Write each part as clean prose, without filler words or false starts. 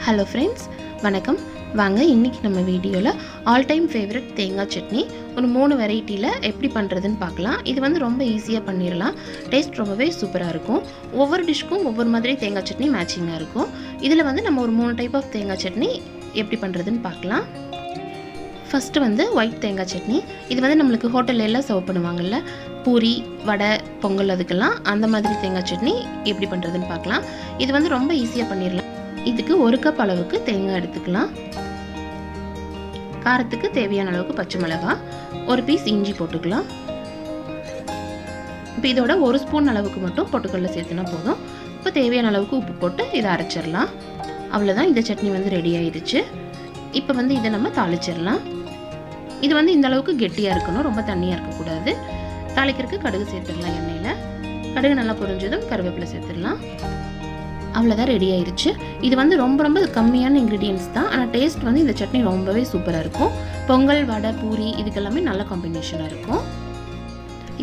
Hello friends, வணக்கம். வாங்க இன்றைக்கி நம்ம வீடியோவில் ஆல் டைம் ஃபேவரட் தேங்காய் சட்னி ஒரு 3 வெரைட்டியில் எப்படி பண்ணுறதுன்னு பார்க்கலாம். இது வந்து ரொம்ப ஈஸியாக பண்ணிடலாம். டேஸ்ட் ரொம்பவே சூப்பராக இருக்கும். ஒவ்வொரு டிஷ்க்கும் ஒவ்வொரு மாதிரி தேங்காய் சட்னி மேட்சிங்காக இருக்கும். இதில் வந்து நம்ம ஒரு 3 டைப் ஆஃப் தேங்காய் சட்னி எப்படி பண்ணுறதுன்னு பார்க்கலாம். ஃபஸ்ட்டு வந்து ஒயிட் தேங்காய் சட்னி. இது வந்து நம்மளுக்கு ஹோட்டல்ல எல்லாம் சர்வ் பண்ணுவாங்கள்ல, பூரி, வடை, பொங்கல், அதுக்கெல்லாம் அந்த மாதிரி தேங்காய் சட்னி எப்படி பண்ணுறதுன்னு பார்க்கலாம். இது வந்து ரொம்ப ஈஸியாக பண்ணிடலாம். இதுக்கு 1 கப் அளவுக்கு தேங்காய் எடுத்துக்கலாம். காரத்துக்கு தேவையான அளவுக்கு பச்சை மிளகாய், 1 பீஸ் இஞ்சி போட்டுக்கலாம். இப்போ இதோட 1 ஸ்பூன் அளவுக்கு மட்டும் பொட்டுக்கடலை சேர்த்துனா போதும். இப்போ தேவையான அளவுக்கு உப்பு போட்டு இதை அரைச்சிடலாம். அவ்வளோதான், இந்த சட்னி வந்து ரெடி ஆயிடுச்சு. இப்போ வந்து இதை நம்ம தாளிச்சிடலாம். இது வந்து இந்த அளவுக்கு கெட்டியாக இருக்கணும், ரொம்ப தண்ணியாக இருக்கக்கூடாது. தாளிக்கிறதுக்கு கடுகு சேர்த்துடலாம். எண்ணெயில் கடுகு நல்லா பொரிஞ்சதும் கருவேப்பிலை சேர்த்துடலாம். அவ்வளோதான், ரெடி ஆயிடுச்சு. இது வந்து ரொம்ப கம்மியான இன்க்ரீடியன்ஸ் தான், ஆனால் டேஸ்ட் வந்து இந்த சட்னி ரொம்பவே சூப்பராக இருக்கும். பொங்கல், வடை, பூரி இதுக்கெல்லாமே நல்ல காம்பினேஷனாக இருக்கும்.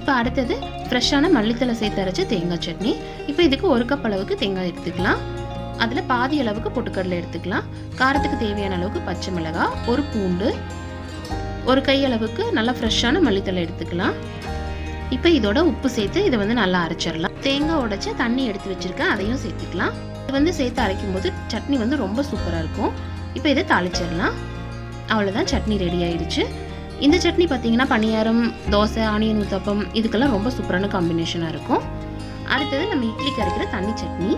இப்போ அடுத்தது ஃப்ரெஷ்ஷான மல்லித்தலை சேர்த்து அரைச்ச தேங்காய் சட்னி. இப்போ இதுக்கு 1 கப் அளவுக்கு தேங்காய் எடுத்துக்கலாம். அதில் பாதி அளவுக்கு பொட்டுக்கடலை எடுத்துக்கலாம். காரத்துக்கு தேவையான அளவுக்கு பச்சை மிளகாய், 1 பூண்டு, 1 கை அளவுக்கு நல்லா ஃப்ரெஷ்ஷான மல்லித்தலை எடுத்துக்கலாம். இப்போ இதோட உப்பு சேர்த்து இதை வந்து நல்லா அரைச்சிடலாம். தேங்காய் உடைச்ச தண்ணி எடுத்து வச்சுருக்கேன், அதையும் சேர்த்துக்கலாம். இது வந்து சேர்த்து அரைக்கும் போது சட்னி வந்து ரொம்ப சூப்பராக இருக்கும். இப்போ இதை தாளிச்சிடலாம். அவ்வளோதான், சட்னி ரெடி ஆயிடுச்சு. இந்த சட்னி பார்த்தீங்கன்னா பணியாரம், தோசை, ஆனியன் ஊத்தப்பம் இதுக்கெல்லாம் ரொம்ப சூப்பரான காம்பினேஷனாக இருக்கும். அடுத்தது நம்ம இட்லிக்கு அரைக்கிற தண்ணி சட்னி.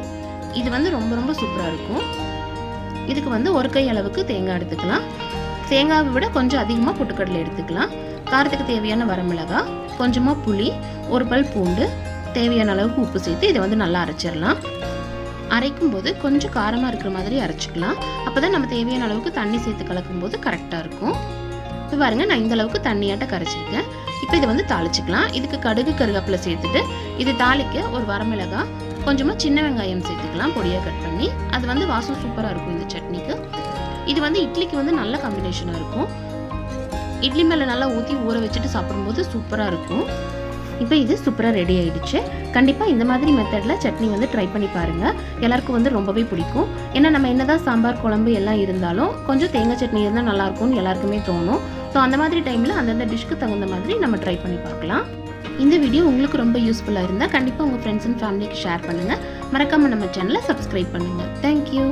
இது வந்து ரொம்ப சூப்பராக இருக்கும். இதுக்கு வந்து 1 கை அளவுக்கு தேங்காய் எடுத்துக்கலாம். தேங்காவை விட கொஞ்சம் அதிகமாக பொட்டுக்கடலை எடுத்துக்கலாம். காரத்துக்கு தேவையான வரமிளகாய், கொஞ்சமாக புளி, 1 பல் பூண்டு, தேவையான அளவுக்கு உப்பு சேர்த்து இதை வந்து நல்லா அரைச்சிடலாம். அரைக்கும் போது கொஞ்சம் காரமாக இருக்கிற மாதிரி அரைச்சிக்கலாம். அப்போ தான் நம்ம தேவையான அளவுக்கு தண்ணி சேர்த்து கலக்கும் போது கரெக்டாக இருக்கும். இப்போ பாருங்கள், நான் இந்த அளவுக்கு தண்ணியாட்ட கரைச்சிருக்கேன். இப்போ இதை வந்து தாளிச்சிக்கலாம். இதுக்கு கடுகு, கருவேப்பிலை சேர்த்துட்டு இது தாளிக்க ஒரு வரமிளகாய், கொஞ்சமாக சின்ன வெங்காயம் சேர்த்துக்கலாம் பொடியாக கட் பண்ணி. அது வந்து வாசம் சூப்பராக இருக்கும் இந்த சட்னிக்கு. இது வந்து இட்லிக்கு வந்து நல்ல காம்பினேஷனாக இருக்கும். இட்லி மேலே நல்லா ஊற்றி ஊற வச்சுட்டு சாப்பிடும்போது சூப்பராக இருக்கும். இப்போ இது சூப்பராக ரெடி ஆயிடுச்சு. கண்டிப்பாக இந்த மாதிரி மெத்தடில் சட்னி வந்து ட்ரை பண்ணி பாருங்கள். எல்லாருக்கும் வந்து ரொம்பவே பிடிக்கும். ஏன்னா நம்ம என்னதான் சாம்பார், குழம்பு எல்லாம் இருந்தாலும் கொஞ்சம் தேங்காய் சட்னி இருந்தால் நல்லாயிருக்கும்னு எல்லாருக்குமே தோணும். ஸோ அந்த மாதிரி டைமில் அந்தந்த டிஷ்க்கு தகுந்த மாதிரி நம்ம ட்ரை பண்ணி பார்க்கலாம். இந்த வீடியோ உங்களுக்கு ரொம்ப யூஸ்ஃபுல்லாக இருந்தால் கண்டிப்பாக உங்கள் ஃப்ரெண்ட்ஸ் அண்ட் ஃபேமிலிக்கு ஷேர் பண்ணுங்கள். மறக்காமல் நம்ம சேனலை சப்ஸ்கிரைப் பண்ணுங்கள். தேங்க்யூ.